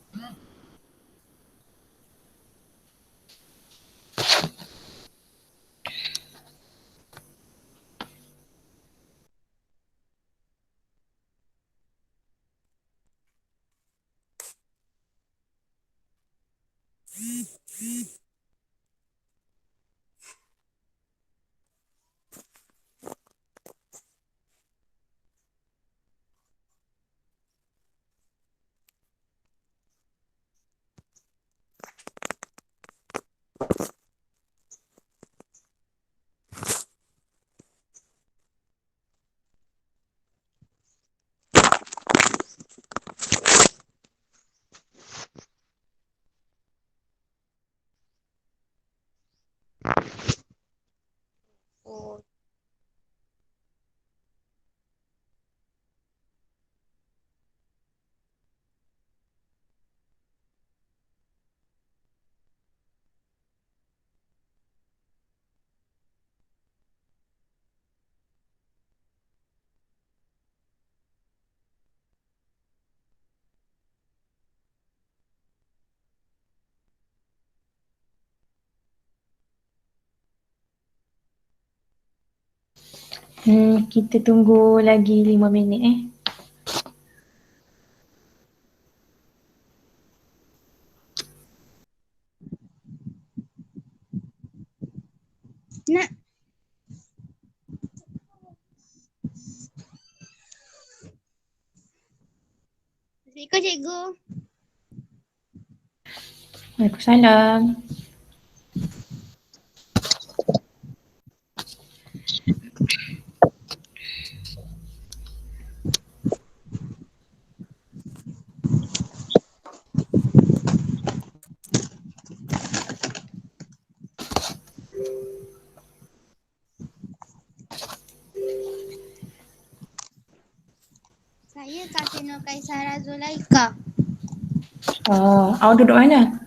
Oh. Kita tunggu lagi 5 minit Nak. Assalamualaikum cikgu. Waalaikumsalam. Saya Kasih Nur Kaisara Zulaika. Awak duduk mana?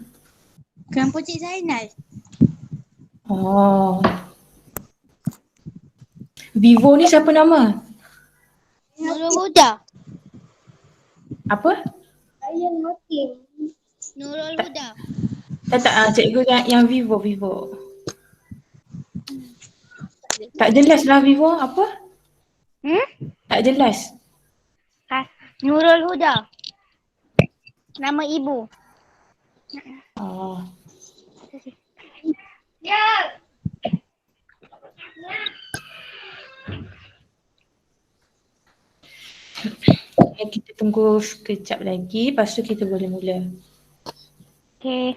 Kampung Cik Zainal. Vivo ni siapa nama? Nurul Huda. Apa? Saya Notim. Nurul Huda. Tak, cikgu yang Vivo. Tak jelas lah Vivo apa? Tak jelas. Nurul Huda. Nama ibu. Ya. Kita tunggu sekejap lagi, lepas tu kita boleh mula. Okey.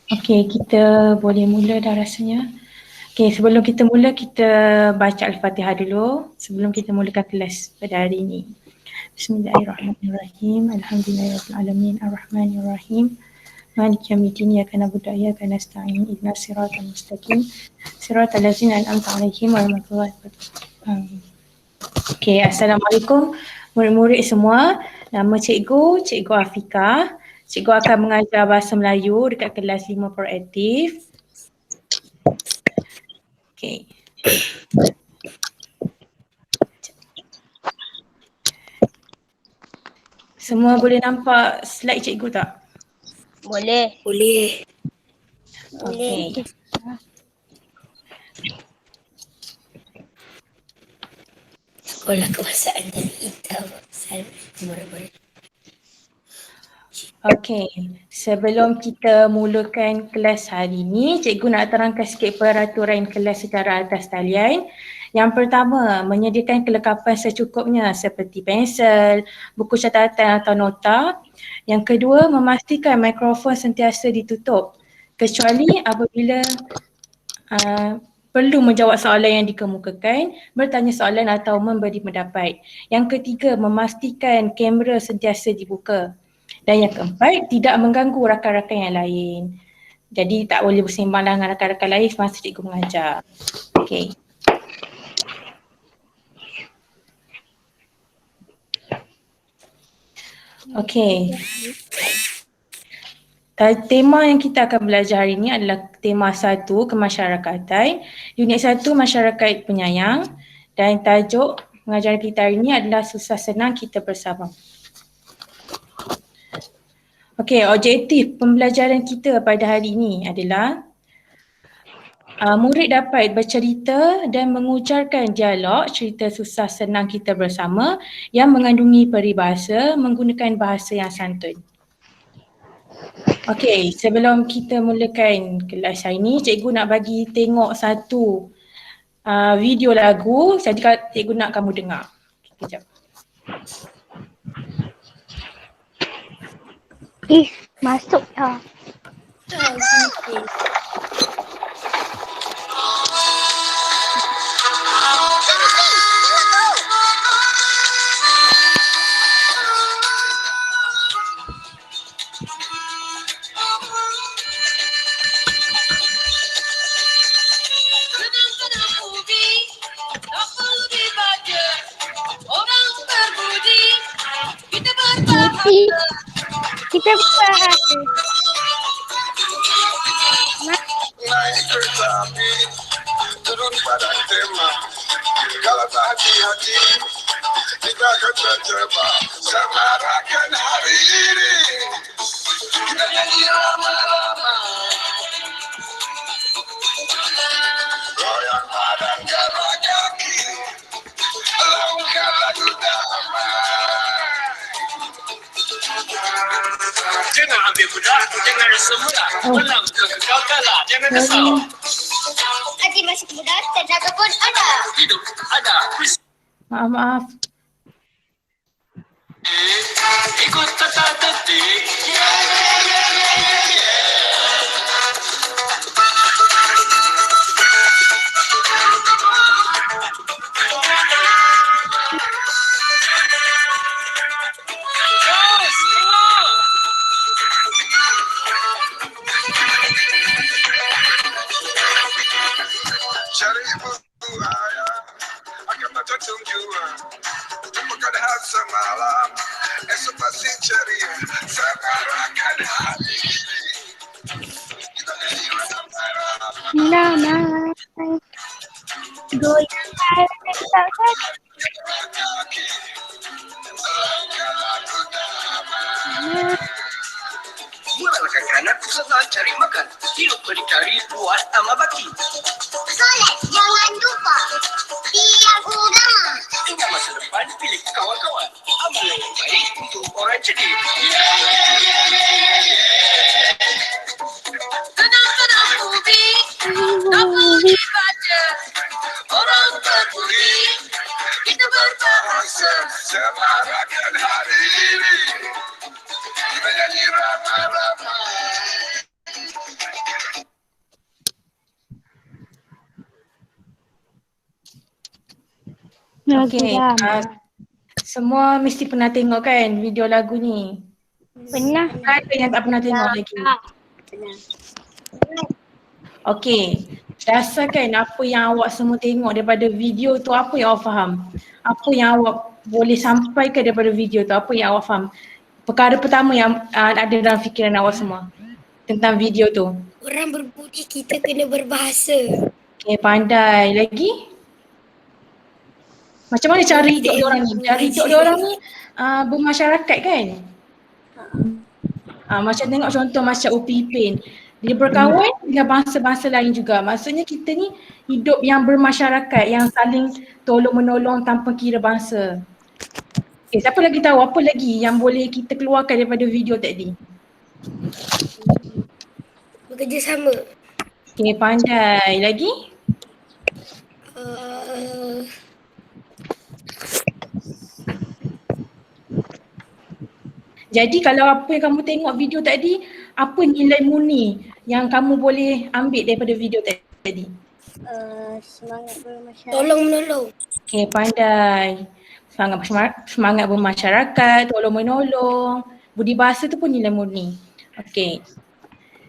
Okey, kita boleh mula dah rasanya. Okey, sebelum kita mula, kita baca Al-Fatihah dulu sebelum kita mulakan kelas pada hari ini. Bismillahirrahmanirrahim. Alhamdulillahirrahmanirrahim. Ar-Rahmanirrahim. Maliki yaumiddin. Iyyaka na'budu wa iyyaka nasta'in. Ihdinas siratal mustaqim. Siratal ladzina an'amta 'alaihim ghairil maghdubi 'alaihim. Okey, assalamualaikum murid-murid semua. Nama cikgu, Cikgu Afika. Cikgu akan mengajar bahasa Melayu dekat kelas 5 proaktif. Okay. Semua boleh nampak slide cikgu tak? Boleh. Boleh. Okay. Sekolah kebahasaan dan hitam. Boleh. Okay, sebelum kita mulakan kelas hari ni, cikgu nak terangkan sikit peraturan kelas secara atas talian. Yang pertama, menyediakan kelengkapan secukupnya seperti pensel, buku catatan atau nota. Yang kedua, memastikan mikrofon sentiasa ditutup kecuali apabila perlu menjawab soalan yang dikemukakan, bertanya soalan atau memberi pendapat. Yang ketiga, memastikan kamera sentiasa dibuka. Dan yang keempat, tidak mengganggu rakan-rakan yang lain. Jadi tak boleh bersembang dengan rakan-rakan lain semasa cikgu mengajar. Okay. Okay. Tema yang kita akan belajar hari ini adalah tema 1, kemasyarakatan. Unit 1, masyarakat penyayang. Dan tajuk pengajaran kita hari ini adalah susah senang kita bersama. Okey, objektif pembelajaran kita pada hari ini adalah murid dapat bercerita dan mengujarkan dialog cerita susah senang kita bersama yang mengandungi peribahasa menggunakan bahasa yang santun. Okey, sebelum kita mulakan kelas hari ini, cikgu nak bagi tengok satu video lagu. Jadi cikgu nak kamu dengar. Kejap. Masuk dah. Kita berbahasa. Naik kereta api, turun pada tema. Kalau tak hati-hati, kita akan terjebak. Semarakkan hari ini, kita nyanyi ramai-ramai. Goyang badan gerak kaki, lakukan lagu damai. Jangan ambil mudah, jangan rasa murah. Menang kegagalan, jangan risau. Hati masih muda, tenaga pun ada. Hidup ada. Maaf. Ikut tata tertib. Cari buaya akan terjun jua. Temukan hal semalam, esok pasti ceria. Semarakkan hari ini, kita nyanyi ramai-ramai. Namai. Goyang badan Gerak kaki, lakukan lagu damai. Mulakan kanan, senang cari makan. Hidup berdikari, buat amal bakti. Solat, jangan lupa. Tiap agama. Hingga masa depan, pilih kawan-kawan. Amalan yang baik untuk orang cerdik. Tenang-tenang ubi, tak perlu dibaca. Orang berbudi, kita berbahasa. Semarakkan hari ini, kita nyanyi ramai-ramai. Okey, semua mesti pernah tengok kan video lagu ni? Pernah. Ada yang tak pernah tengok lagi? Okey, rasakan apa yang awak semua tengok daripada video tu, apa yang awak faham? Apa yang awak boleh sampaikan daripada video tu, apa yang awak faham? Perkara pertama yang ada dalam fikiran awak semua tentang video tu. Orang berbudi, kita kena berbahasa. Okay, pandai. Lagi? Macam mana cara hidup dia orang ni? Cara hidup dia orang ni bermasyarakat kan? Macam tengok contoh macam Upi Ipin. Dia berkawan dengan bangsa-bangsa lain juga. Maksudnya kita ni hidup yang bermasyarakat, yang saling tolong-menolong tanpa kira bangsa. Okay, siapa lagi tahu apa lagi yang boleh kita keluarkan daripada video tadi? Bekerjasama. Okay, pandai. Lagi? Jadi kalau apa yang kamu tengok video tadi, apa nilai murni yang kamu boleh ambil daripada video tadi? Semangat bermasyarakat. Tolong menolong. Okay, pandai. Semangat bermasyarakat, tolong menolong. Budi bahasa tu pun nilai murni. Okay.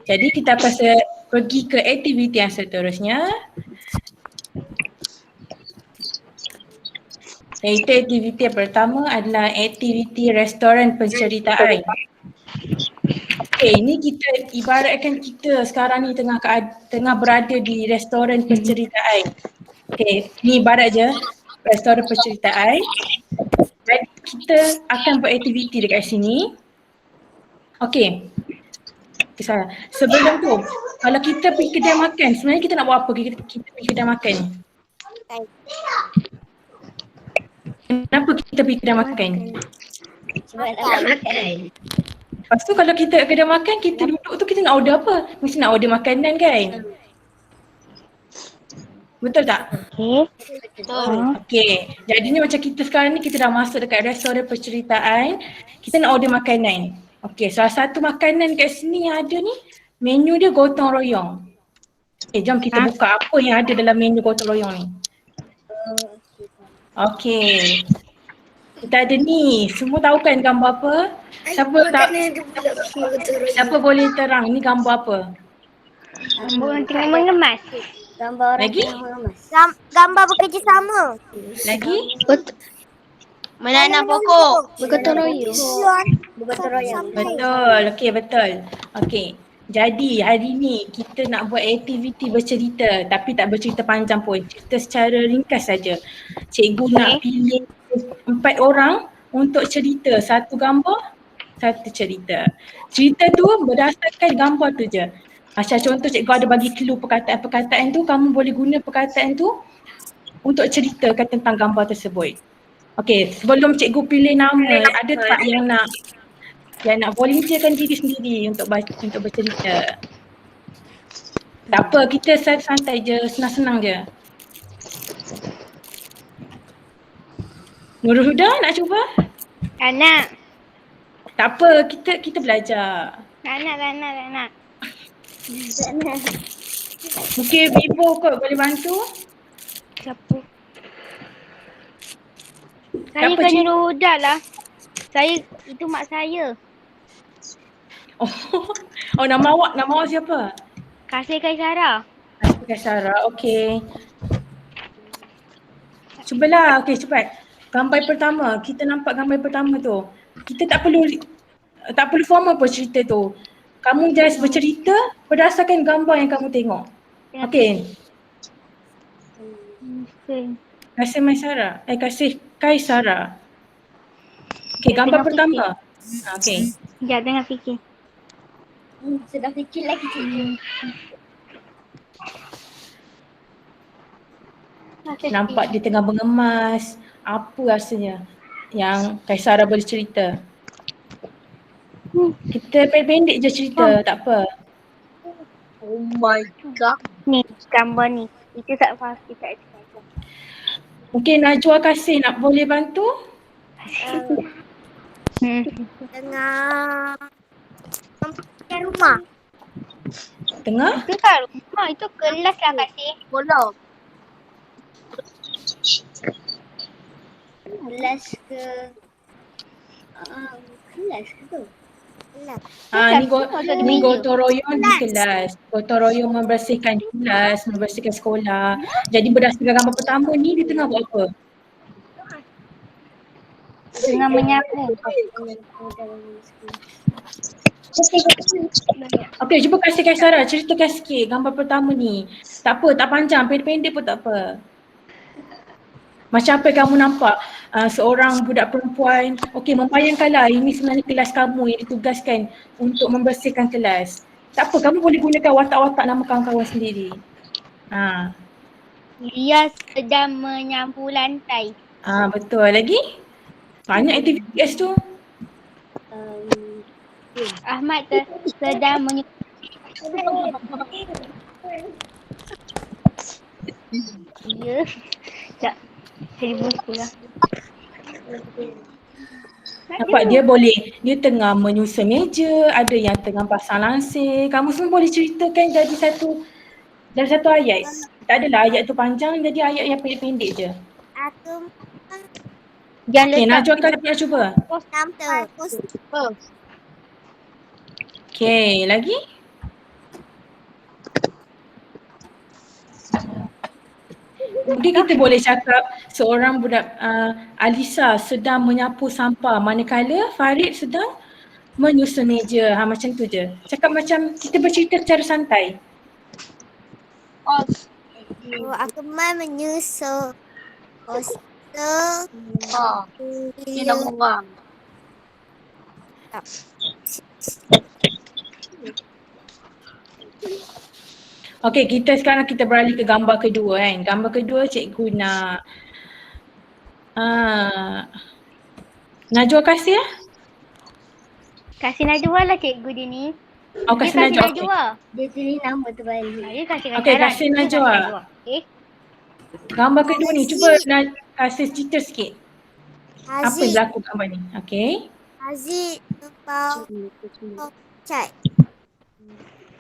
Jadi kita akan pergi ke aktiviti yang seterusnya. Iaitu aktiviti yang pertama adalah aktiviti restoran penceritaan. Okay, ini kita ibaratkan kita sekarang ni tengah berada di restoran penceritaan. Okay, ni ibarat je restoran penceritaan. Dan kita akan buat aktiviti dekat sini. Okay. Sebelum tu, kalau kita pergi kedai makan, sebenarnya kita nak buat apa kita pergi kedai makan? Kenapa kita pergi kedai makan? Sebab nak makan. Lepas tu kalau kita kedai makan, kita duduk tu kita nak order apa? Mesti nak order makanan kan? Betul tak? Okay. Jadinya macam kita sekarang ni, kita dah masuk dekat restoran penceritaan. Kita nak order makanan. Okay, salah satu makanan kat sini yang ada ni, menu dia gotong royong. Jom kita buka apa yang ada dalam menu gotong royong ni. Okay. Kita ada ni, semua tahu kan gambar apa? Siapa boleh terang ni gambar apa? Gambar orang tengah mengemas. Gambar orang Lagi? tengah mengemas. Gambar bekerjasama. Lagi? Menanam pokok. Bergotong royong. Bergotong royong. Betul, okey betul. Okey. Jadi hari ni kita nak buat aktiviti bercerita tapi tak bercerita panjang pun. Cerita secara ringkas saja. Cikgu nak pilih 4 orang untuk cerita. Satu gambar, satu cerita. Cerita tu berdasarkan gambar tu je. Macam contoh cikgu ada bagi clue perkataan-perkataan tu, kamu boleh guna perkataan tu untuk ceritakan tentang gambar tersebut. Okey, sebelum cikgu pilih nama, ada tak yang nak volunteerkan diri sendiri untuk bercerita? Tak apa, kita santai je, senang-senang je. Nurul Huda nak cuba? Tak nak. Tak apa, kita belajar. Tak nak. Mungkin Vivo kot boleh bantu? Siapa? Saya Saya kan Nurul Huda lah. Itu mak saya. Oh nama awak siapa? Kasih Kaisara. Sarah, okey. Cubalah, okey cepat. Gambar pertama, kita nampak gambar pertama tu. Kita tak perlu formal pun cerita tu. Kamu just bercerita berdasarkan gambar yang kamu tengok. Okey. Kasih Maisara. Kasih Kaisara. Okey, gambar pertama. Okey. Sekejap tengah fikir. Sedang fikir lagi cikgu. Nampak dia tengah mengemas. Apa rasanya yang Kaisara boleh cerita? Kita pendek je cerita, tak apa. Oh my god. Ni gambar ni. Itu tak faham kita. Mungkin Najwa Kasih nak boleh bantu? Tengah rumah. Tengah? Itu tak rumah, itu kelas lah Kasih. Bolong. Kelas ke tu? Ni gotong royong di kelas. Gotong royong membersihkan kelas, membersihkan sekolah. Jadi berdasarkan gambar pertama ni dia tengah buat apa? Tengah menyapu. Okey, cuba kasih Kaisara ceritakan sikit gambar pertama ni. Tak apa, tak panjang, pendek-pendek pun tak apa. Macam apa yang kamu nampak seorang budak perempuan, okey membayangkanlah ini sebenarnya kelas kamu yang ditugaskan untuk membersihkan kelas. Tak apa, kamu boleh gunakan watak-watak nama kawan-kawan sendiri. Dia sedang menyapu lantai. Betul. Lagi? Banyak aktiviti kat situ. Ahmad sedang menyusun. Ya. Sekejap. Saya buku lah. Nampak dia tengah menyusun meja, ada yang tengah pasang langsir. Kamu semua boleh ceritakan dari satu ayat. Tak adalah ayat tu panjang, jadi ayat yang pendek-pendek je. Aku Jangan Okay, letak Najwa kan nak cuba. nampak poster. Okay, lagi? Mungkin kita boleh cakap seorang budak Alisa sedang menyapu sampah manakala Farid sedang menyusun meja. Macam tu je. Cakap macam kita bercerita secara santai. Aku menyusun poster. Dia orang. Okey, sekarang kita beralih ke gambar kedua kan. Gambar kedua cikgu nak Najwa kasih ya? Kasih Najwa lah cikgu dia ni. Kasih Dia Najwa. Najwa. Dia tulis nama tu balik. Dia kasih Okey, kasih Najwa. Okay. Gambar kedua ni cuba kasih cerita sikit. Apa yang Haziq, berlaku gambar ni? Okey. Haziq tempau cat.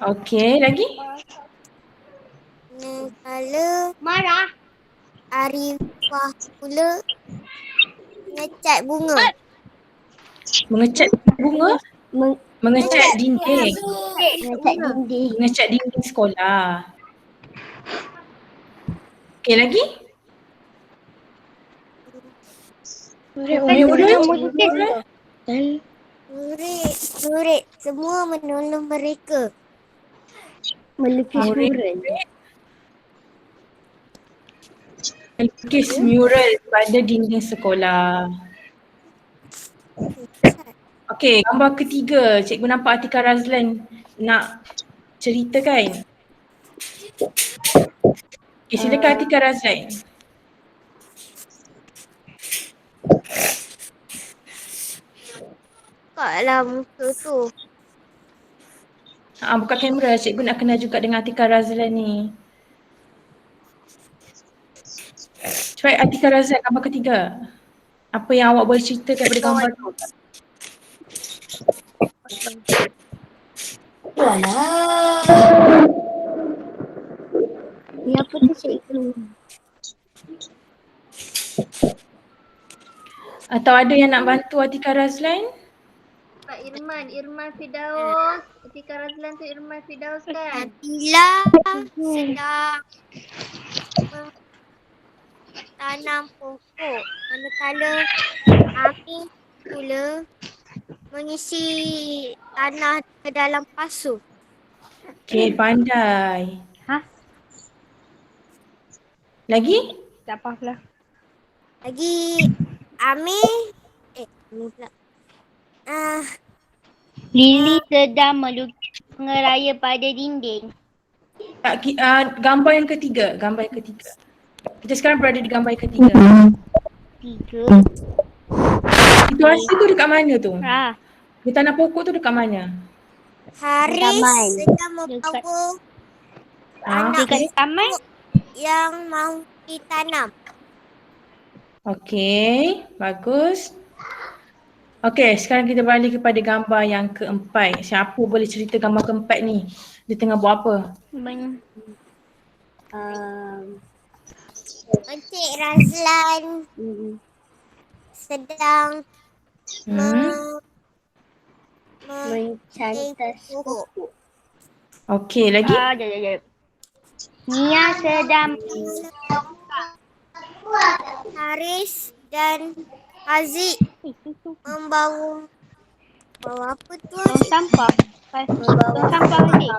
Okey, lagi? Kalau Marah. Arifah pula ngecat bunga. Mengecat bunga? Mengecat dinding. Ngecat dinding. Mengecat dinding sekolah. Okey, lagi? Murid semua menolong mereka. Melukis Melukis mural pada dinding sekolah. Okey, gambar ketiga. Cikgu nampak Atika Razlan nak ceritakan. Okay, silakan Atika Razlan. Bukalah muka tu. Buka kamera. Cikgu nak kenal juga dengan Atika Razlan ni. Cepat Atika Razlan, gambar ketiga. Apa yang awak boleh ceritakan daripada gambar tu? Ni apa tu cikgu? Atau ada yang nak bantu Atika Razlan? Pak Irman Firdaus. Atika Razlan tu Irman Firdaus kan? Nabila sedang tanam pokok. Manakala Amin pula mengisi tanah ke dalam pasu. Okey, pandai. Lagi? Tak apa lah. Lagi Amin pula. Lily sedang melukis bunga raya pada dinding. Gambar yang ketiga. Kita sekarang berada di gambar yang ketiga. Situasi tu dekat mana tu? Di tanah pokok tu dekat mana? Haris sedang membawa anak Dekat taman. yang mahu ditanam. Okey, bagus. Okey, sekarang kita beralih kepada gambar yang keempat. Siapa boleh cerita gambar keempat ni? Dia tengah buat apa? Encik Razlan sedang mencantas pokok. Okey, lagi? Nia sedang Haris dan Haziq membawa apa tu Tong Haziq? sampah. Tong sampah Haziq.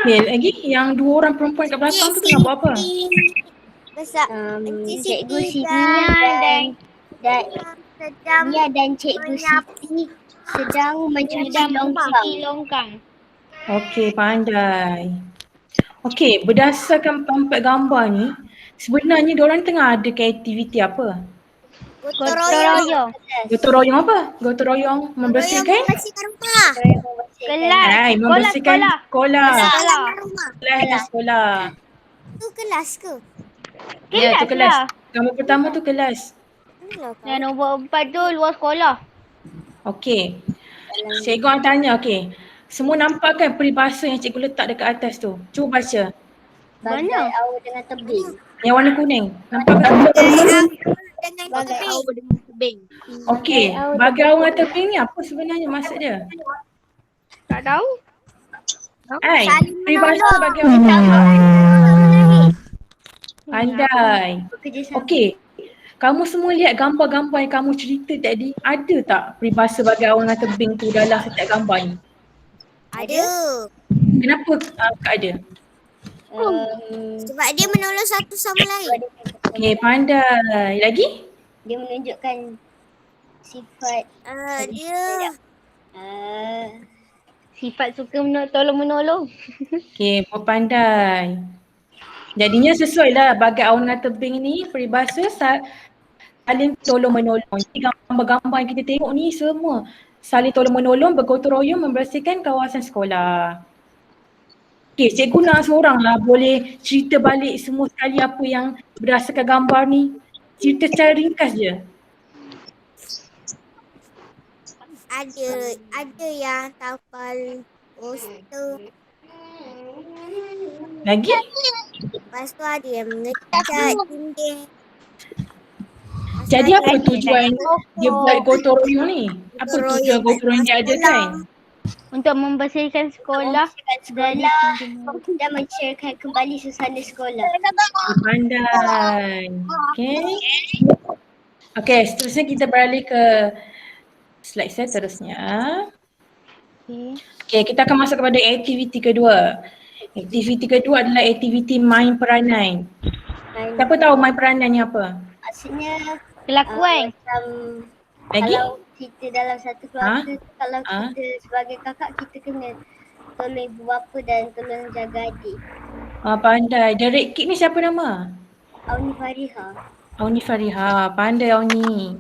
Okay, lagi yang 2 orang perempuan kat belakang tu tengah buat apa? Besar. Cikgu Siti Simia dan sedang Mia dan Cikgu Siti sedang mencuci longkang. Longkang. Okey, pandai. Okey, berdasarkan empat gambar ni, sebenarnya diorang tengah ada aktiviti apa? gotong royong. Gotong royong apa? Gotong royong membersihkan? Membersihkan rumah. Kelas. Hai, membersihkan sekolah. Sekolah rumah. Kelas di sekolah. Tu kelas ke? Ya, tu kelas. lah. Gambar pertama tu kelas. Inilah kau. Dan nombor 4 tu luar sekolah. Okey. Cikgu nak tanya, okey. Semua nampak kan peribahasa yang cikgu letak dekat atas tu? Cuba baca. Bagai awal dengan tebing. Yang warna kuning. Nampak kan? Dengan Bagai tebing. awal dengan tebing. Okey. Bagi awal tebing ni apa sebenarnya maksud dia? Tak tahu. Hai, Saling peribahasa menolong. bagi awal tebing. Pandai. Bekerjasama. Okey. Kamu semua lihat gambar-gambar yang kamu cerita tadi, ada tak peribahasa bagi awal dengan tebing tu dalam setiap gambar ni? Ada. Kenapa Kak ada? Sebab dia menolong satu sama lain. Okey, pandai. Lagi? Dia menunjukkan sifat Dia Sifat suka tolong-menolong. Okey, pandai. Jadinya sesuai lah bagi awal dengan tebing ni peribahasa saling tolong-menolong. Jadi gambar-gambar yang kita tengok ni semua saling tolong-menolong, bergotong royong membersihkan kawasan sekolah. Okey, cikgu nak seorang lah boleh cerita balik semua sekali apa yang berdasarkan gambar ni. Cerita secara ringkas je. ada yang tapal poster. Lagi? Lepas tu ada yang mengecat dinding. Jadi apa tujuan dia buat gotong royong ni? Apa tujuan gotong royong dia ada kan? Untuk membersihkan sekolah dan mencairkan kembali suasana sekolah. Pandai. Okay. Okay, seterusnya kita beralih ke slide saya terusnya. Okay, kita akan masuk kepada aktiviti kedua. Aktiviti kedua adalah aktiviti main peranan. Siapa tahu main peranan ni apa? Maksudnya kelakuan. macam Lagi? kalau kita dalam satu keluarga tu, kalau kita sebagai kakak kita kena tolong ibu bapa dan tolong jaga adik. Pandai. The Red Kid ni siapa nama? Auni Fariha. Auni Fariha. Pandai Auni.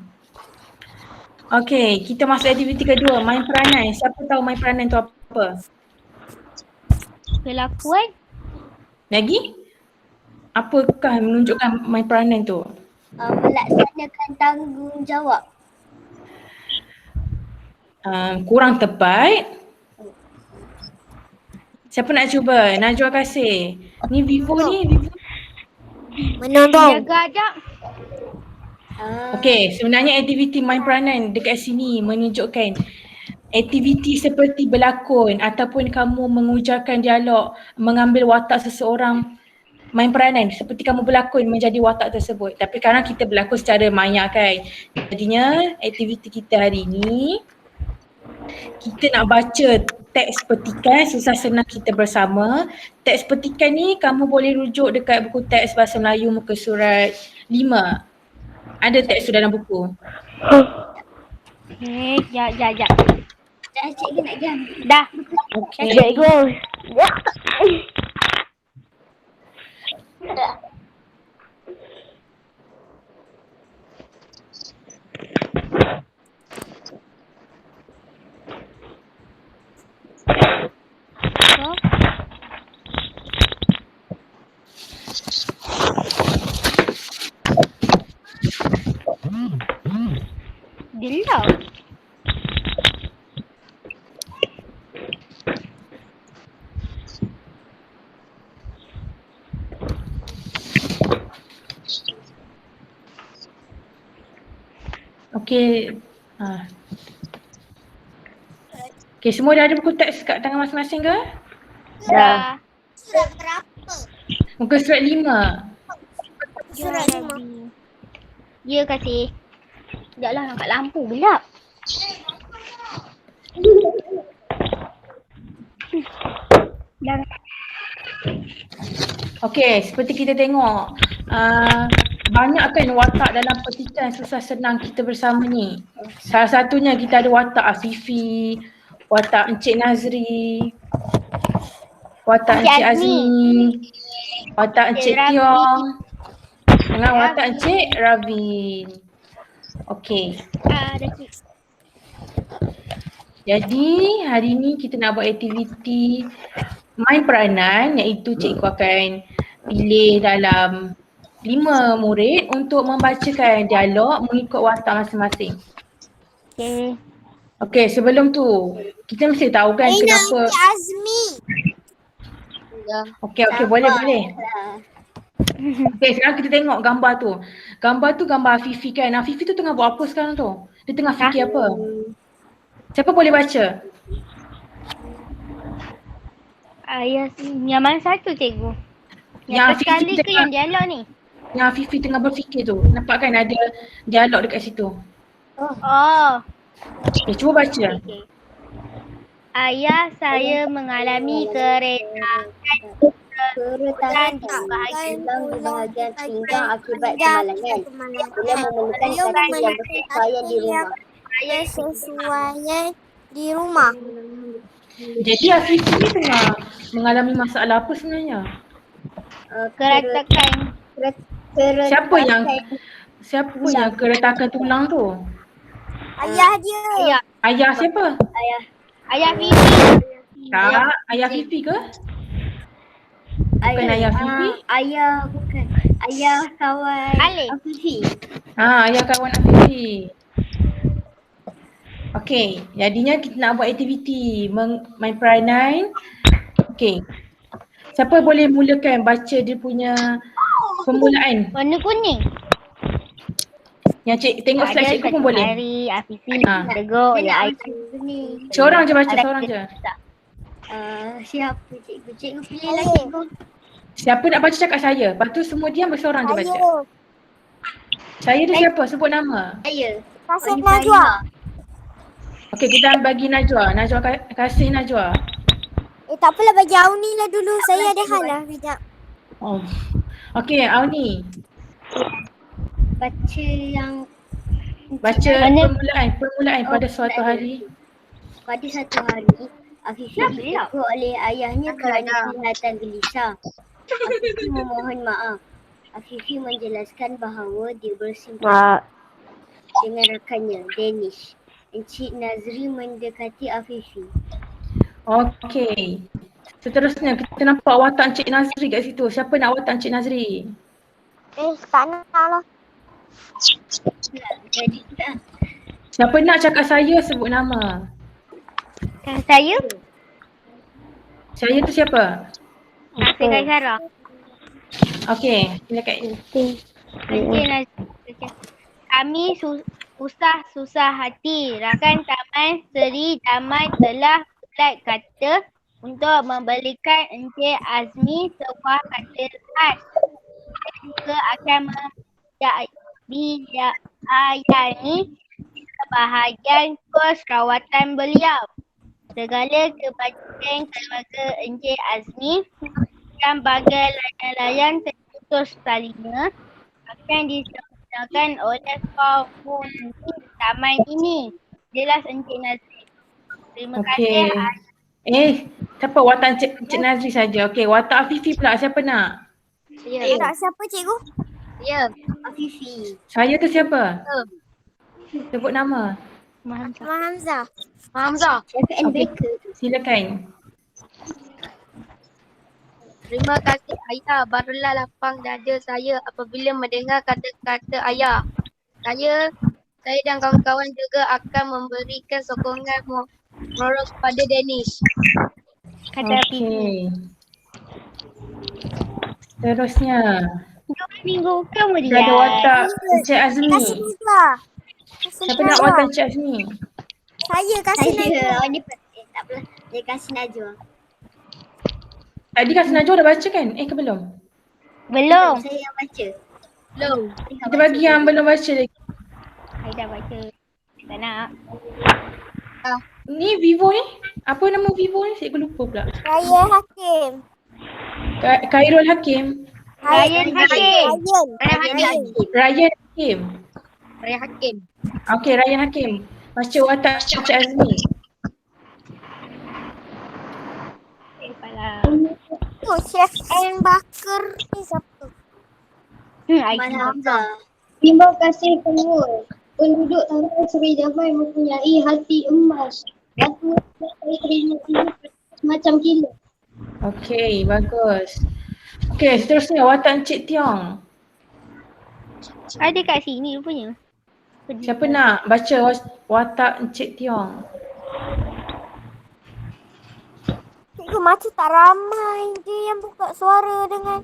Okay, kita masuk aktiviti kedua, main peranan. Siapa tahu main peranan tu apa? Kelakuan. Lagi? Apakah menunjukkan main peranan tu? Melaksanakan tanggungjawab. Kurang tepat. Siapa nak cuba? Najwa Kasih. Ni Vivo ni. Vivo. Menolong. Jaga ajak. Okey, sebenarnya aktiviti main peranan dekat sini menunjukkan aktiviti seperti berlakon ataupun kamu mengujarkan dialog, mengambil watak seseorang, main peranan seperti kamu berlakon menjadi watak tersebut. Tapi sekarang kita berlakon secara maya kan. Jadinya aktiviti kita hari ni kita nak baca teks petikan susah senang kita bersama. Teks petikan ni kamu boleh rujuk dekat buku teks Bahasa Melayu muka surat 5. Ada teks tu dalam buku. Jap. Dah cikgu nak jam. Dah. Okey. Cikgu. Dilau. Okey. Okey, semua dah ada buku teks kat tangan masing-masing ke? Dah. Surat berapa? Muka surat 5. Surat 5. Ya kasih. Sekejaplah angkat lampu gelap. Dan Okey, seperti kita tengok banyak kan watak dalam petikan susah senang kita bersama ni. Salah satunya kita ada watak Afifi, watak Encik Nazri, watak Encik Encik Azmi, watak Encik Ravi. Tiong dengan watak Encik Ravin. Okey. Jadi hari ni kita nak buat aktiviti main peranan, iaitu cikgu akan pilih dalam 5 murid untuk membacakan dialog mengikut watak masing-masing. okey. Okey, sebelum tu kita mesti tahu kan kenapa. Encik Azmi. Okey, boleh. Okey, sekarang kita tengok gambar tu. Gambar tu gambar Afifi kan. Afifi tu tengah buat apa sekarang tu? Dia tengah fikir apa? Siapa boleh baca? Yang mana satu cikgu? Yang Yang sekali Fifi ke yang dialog ni? Yang Afifi tengah berfikir tu. Nampak kan ada dialog dekat situ. Oh. Okay, cuba baca. Okay. Ayah saya mengalami keretakan bahagian pinggang akibat kemalangan. Dia memerlukan kaki yang bersesuaian di rumah. Sesuaian di rumah. Jadi Afifi ni tengah mengalami masalah apa sebenarnya? keretakan. Siapa yang keretakan tulang tu? Ayah dia. Ayah siapa? Ayah Fifi. Tak, ayah Fifi ke? Bukan ayah Fifi? Ayah kawan Alif. Afifi. Ayah kawan Afifi. Okey, jadinya kita nak buat aktiviti main peranan. Okey. Siapa boleh mulakan baca dia punya permulaan? Warna kuning. Yang cik tengok slide cikgu pun boleh. Hari Afifi. Tegur ya Aisyah. Seorang je baca, seorang je. Siapa cikgu? Cikgu pilih lah cikgu. Siapa nak baca cakap saya. Lepas tu semua diam berseorang je baca. Ayah. Saya tu siapa? Sebut nama. Saya. Kasih Najwa. Okey, kita bagi Najwa. Najwa kasih Najwa. Tak apalah, bagi Auni lah dulu. Saya ada hal lah sekejap. Oh. Okey, Auni. Baca yang Baca permulaan pada suatu hari. pada satu hari Afifi ditegur oleh ayahnya kerana kelihatan gelisah. Afifi memohon maaf. Afifi menjelaskan bahawa dia bersimpati dengan rakannya, Danish. Encik Nazri mendekati Afifi. Okey. Seterusnya kita nampak watak Encik Nazri kat situ. Siapa nak watak Encik Nazri? Tak nak lah. Jadi Siapa nak cakap saya sebut nama. Saya? Saya tu siapa? Saya Kak Sarah. Okey, silakan. Encik Nazri. Kami susah hati. Rakan Taman Seri Damai telah bulat kata untuk membelikan Encik Azmi sebuah katil khas. Kita juga akan dilayani kebahagiaan kos rawatan beliau. Segala kebajikan keluarga Encik Azmi dan bagai layan-layan terputus talinya akan disempurnakan oleh penghuni taman ini. Jelas Encik Nazri. Terima kasih. Siapa watak Encik Nazri saja. Okey, watak Afifi pula siapa nak? Tak siapa cikgu? Ya, Afifi. Saya tu siapa? Sebut nama. Hamzah. Cakap Baker. Silakan. Terima kasih ayah, barulah lapang dada saya apabila mendengar kata-kata ayah. Saya dan kawan-kawan juga akan memberikan sokongan moral kepada Danish. Kata Fifi. Seterusnya. Minggu kemudian. Ada watak Encik Azmi. Kasih Najwa. Siapa nak watak Encik Azmi? Saya kasih Najwa. Tak apalah. Dia kasih Najwa. Tadi Kasih Najwa dah baca kan? Ke belum? Belum. Saya yang baca. Belum. Kita bagi yang belum baca lagi. Saya dah baca. Tak nak. Ni Vivo ni? Apa nama Vivo ni? Saya lupa pula. Raya Hakim. Khairul Hakim. Ryan Hakim. Ryan. Ryan Hakim. Raya Hakim. Okey, Ryan Hakim. Baca watak Cik Azmi. Kepala. Tu Chef N Bakar ni siapa? Ahmad Hamzah. Terima kasih pengurus. Penduduk tanah Seri Damai mempunyai hati emas. Aku saya terima macam kilo. Okey, bagus. Okey, seterusnya watak Encik Tiong. Ada kat sini rupanya. Siapa nak baca watak Encik Tiong? Cikgu macam tak ramai je yang buka suara dengan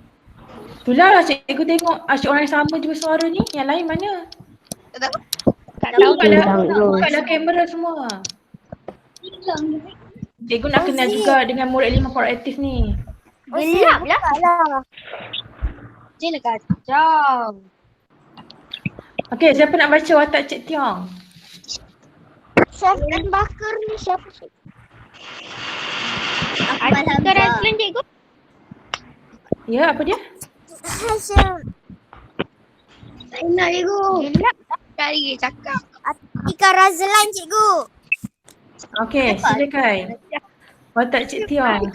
Itulah cikgu tengok asyik orang yang sama je bersuara ni. Yang lain mana? Tak tahu Bukalah kamera semua. Cikgu nak kenal juga dengan murid 5 proaktif ni. gelap lah. lah. Je lah kacau. Okey, siapa nak baca watak Cik Tiong? Chef N Bakar ni siapa? Ahmad Ada Hamzah. Razlan cikgu? Ya, apa dia? Hashim. Tak nak cikgu. Gelap. Kali cakap. Atika Razlan cikgu. Okey, silakan. Watak Cik Tiong.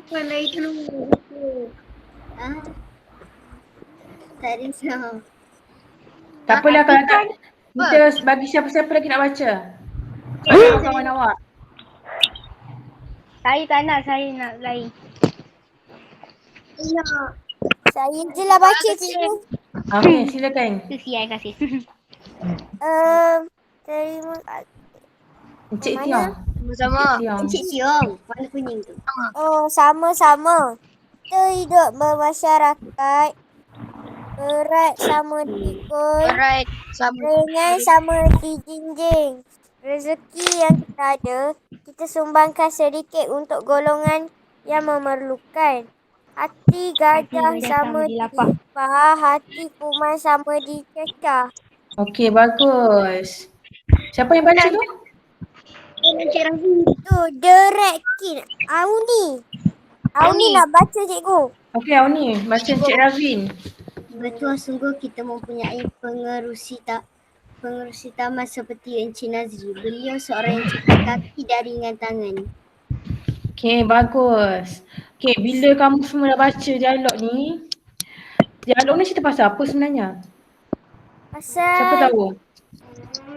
Pandai dulu. Tak risau. Tak apalah kalau tak. Kita bagi siapa-siapa lagi nak baca. Kawan-kawan awak. Saya tak nak, saya nak lain. Saya je lah baca cikgu. Okey, silakan. Tu siai kasih. Terima kasih. Encik Mana? Tiong. Sama-sama. Encik Tiong. Encik Tiong. Warna kuning tu. Oh, sama-sama. Kita hidup bermasyarakat. Berat sama dipikul. Alright. Sama. Ringan sama dijinjing. Rezeki yang kita ada, kita sumbangkan sedikit untuk golongan yang memerlukan. Hati gajah sama dilipah, hati kuman sama dicecah. Okey, bagus. Siapa yang baca tu? Tu, Derekin. Auni nak baca cikgu. Okey, Auni. Baca Encik Ravin. Betul sungguh kita mempunyai pengerusi taman seperti Encik Nazri. Beliau seorang yang cepat kaki dan ringan tangan. Okey, bagus. Okey, bila kamu semua dah baca dialog ni cerita pasal apa sebenarnya? Siapa Pasal tahu?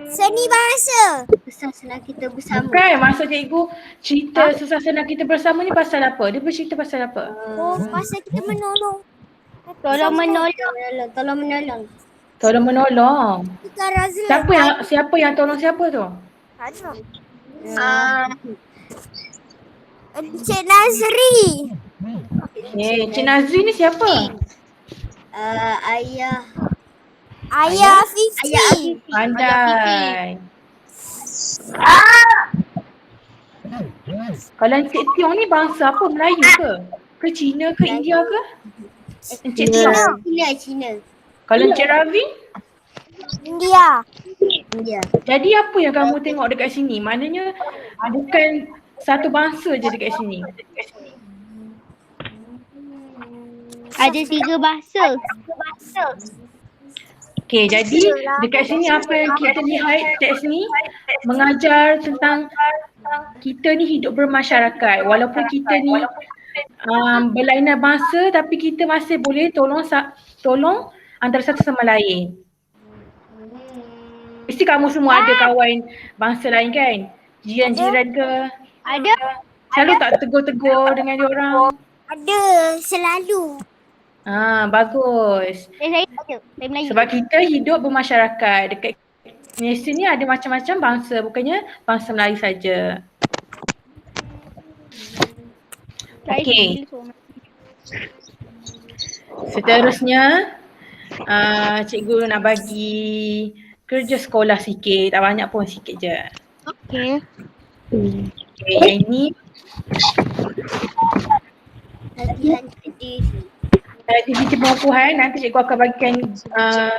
seni bahasa. Pesan senang kita bersama. Bukan, maksud cikgu cerita susah senang kita bersama ni pasal apa? Dia bercerita pasal apa? Oh, pasal kita menolong. Tolong menolong. Tolong menolong. Tolong menolong. Atika Razlan. Siapa yang tolong siapa tu? Ada. Ah, Encik Nazri. Encik Nazri ni siapa? Ayah Ayah Fifi. Pandai. Kalau Encik Tiong ni bangsa apa? Melayu ke? Ke Cina ke India ke? Encik Tiong. Cina. Kalau Encik Ravin? India. India. Jadi apa yang kamu tengok dekat sini? Maknanya bukan satu bangsa je dekat sini. Ada 3 bahasa. Okey, jadi dekat sini apa yang kita lihat teks ni mengajar tentang kita ni hidup bermasyarakat. Walaupun kita ni berlainan bangsa tapi kita masih boleh tolong antara satu sama lain. Mesti kamu semua ada kawan bangsa lain kan? Jiran-jiran ke? Ada. Selalu tak tegur-tegur dengan diorang? Ada selalu. Bagus. Saya ada. Saya Melayu. Sebab kita hidup bermasyarakat. Dekat Malaysia ni ada macam-macam bangsa, bukannya bangsa Melayu saja. Okey. Seterusnya, cikgu nak bagi kerja sekolah sikit, tak banyak pun, sikit je. Okey. Okay, yang ini Latihan aktiviti. aktiviti pengukuhan. Nanti cikgu akan bagikan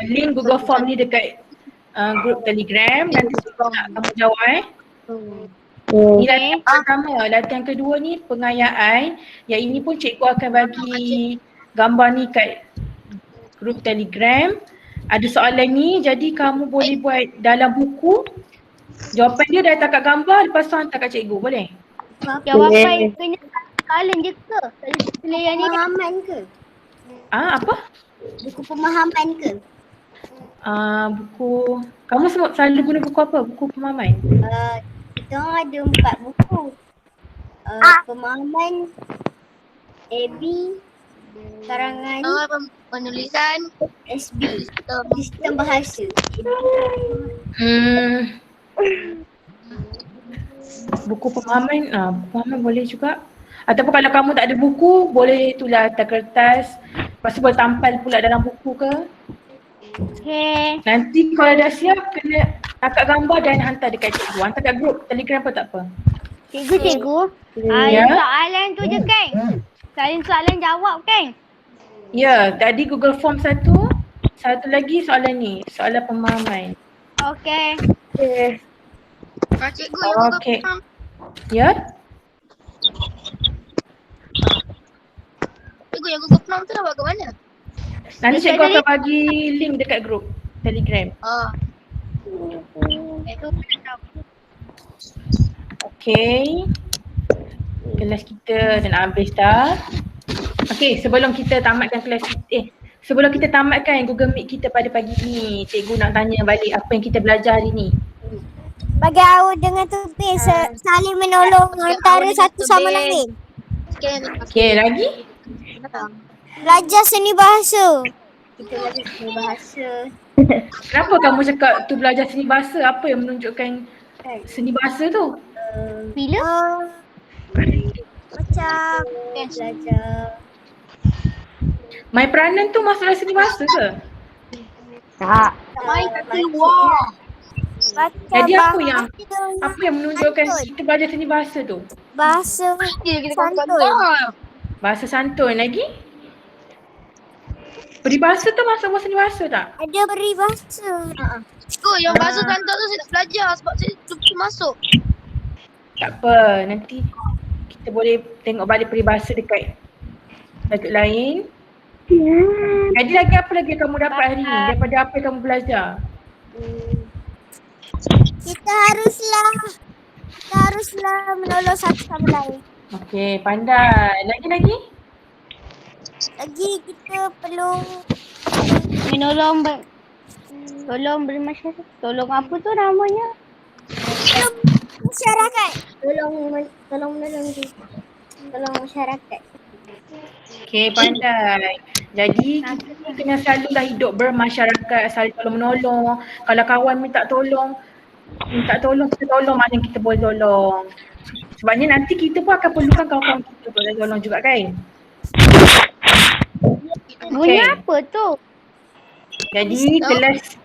link Google Form ni dekat grup Telegram. Nanti cikgu nak kamu jawab. Ni latihan pertama. Latihan kedua ni pengayaan. Yang ini pun cikgu akan bagi gambar ni kat grup Telegram. Ada soalan ni, jadi kamu boleh buat dalam buku. Jawapan dia dah letak kat gambar, lepas tu hantar kat cikgu, boleh? Jawapan kena soalan je ke? Pilihan ni Pemahaman ke? Apa? Buku pemahaman ke? Buku, kamu selalu guna buku apa? Buku pemahaman? Kita orang ada 4 buku. Pemahaman, AB, karangan, Penulisan. SB, sistem bahasa. Buku pemahaman, pemahaman boleh juga. Ataupun kalau kamu tak ada buku, boleh tulis atas kertas. Lepas tu boleh tampal pula dalam buku ke. Okay. Nanti kalau dah siap, kena tangkap gambar dan hantar dekat cikgu. Hantar kat grup Telegram pun tak apa. Cikgu. Ya. Soalan tu je kan? Soalan jawab kan? Ya, tadi Google Form satu lagi soalan ni, soalan pemahaman. Okay. Cikgu yang Google Okay. Form. Ya? Cikgu yang Google Form tu nak buat ke mana? Nanti cikgu akan bagi link dekat grup Telegram. Itu Okay. Kelas kita dah nak habis dah. Okay, sebelum kita tamatkan sebelum kita tamatkan Google Meet kita pada pagi ni, cikgu nak tanya balik apa yang kita belajar hari ni. Bagi awak dengan tubis saling menolong antara satu sama lain. Okay, lagi? Belajar seni bahasa. Kita belajar seni bahasa. Kenapa kamu cakap tu belajar seni bahasa? Apa yang menunjukkan seni bahasa tu? Bila? Macam Belajar My peranan tu masuk dalam seni bahasa ke? Tak. main kat keluar. Jadi apa yang menunjukkan kita belajar seni bahasa tu? bahasa Kita santun. Bahasa santun lagi? Peribahasa tu masuk seni bahasa tak? Ada peribahasa. Cikgu yang bahasa santun tu saya tak belajar sebab saya lupa masuk. Tak apa, nanti kita boleh tengok balik peribahasa dekat tajuk lain. Jadi lagi apa lagi kamu dapat hari ni daripada apa yang kamu belajar? Kita haruslah menolong satu sama lain. Okey, pandai. Lagi? Lagi kita perlu tolong beri masyarakat. Tolong apa tu namanya? Tolong masyarakat. tolong masyarakat. Okey, pandai. Jadi kita kena selalulah hidup bermasyarakat, saling tolong menolong. Kalau kawan minta tolong, kita tolong mana yang kita boleh tolong. Sebabnya nanti kita pun akan perlukan kawan-kawan kita boleh tolong juga kan? Bunyi apa tu? Jadi kelas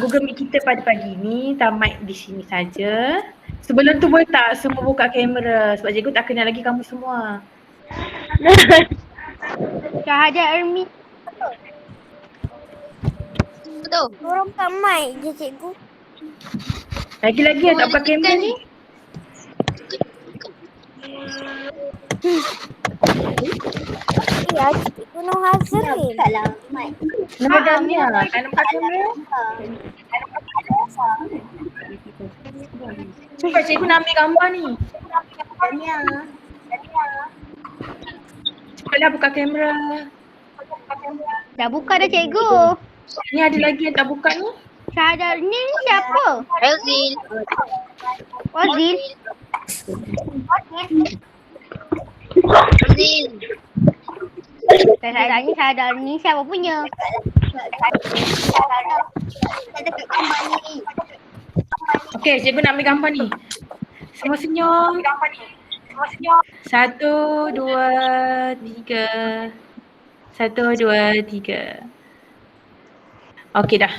Google Meet kita pada pagi ni tamat di sini saja. Sebelum tu boleh tak semua buka kamera sebab cikgu tak kenal lagi kamu semua. Syahadat Ermi. Betul. Orang buka mic je cikgu. Lagi-lagi yang tak pakai kamera ni. Ya, cikgu Nur Hazrin. Bukalah mic. Nama Damia, tak nampak kamera. Cuba cikgu nak ambil gambar ni. Tania. Cepatlah buka kamera. Dah buka dah cikgu. Ni ada lagi yang tak buka ni. Syahadat ni siapa? Elzil. Wazil. Elzil. Saya tanya syahadat ni siapa punya? Ada kat gambar ni. Okey, cikgu nak ambil gambar ni. Semua senyum. 1, 2, 3. 1, 2, 3. Okey dah.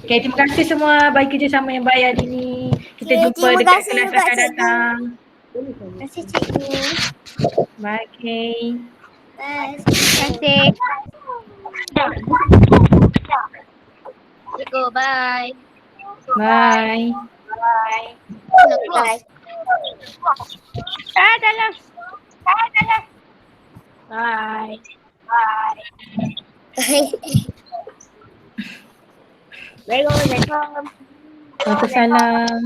Okey, terima kasih semua bagi kerjasama yang baik hari ni. Kita Okay, jumpa terima dekat kasih kelas juga, akan cikgu. datang. Terima kasih cikgu. Bye, Kay. Bye. Terima kasih. Cikgu, bye. Bye. Nak keluar. Dalam. Bye. Assalamualaikum. Waalaikumsalam.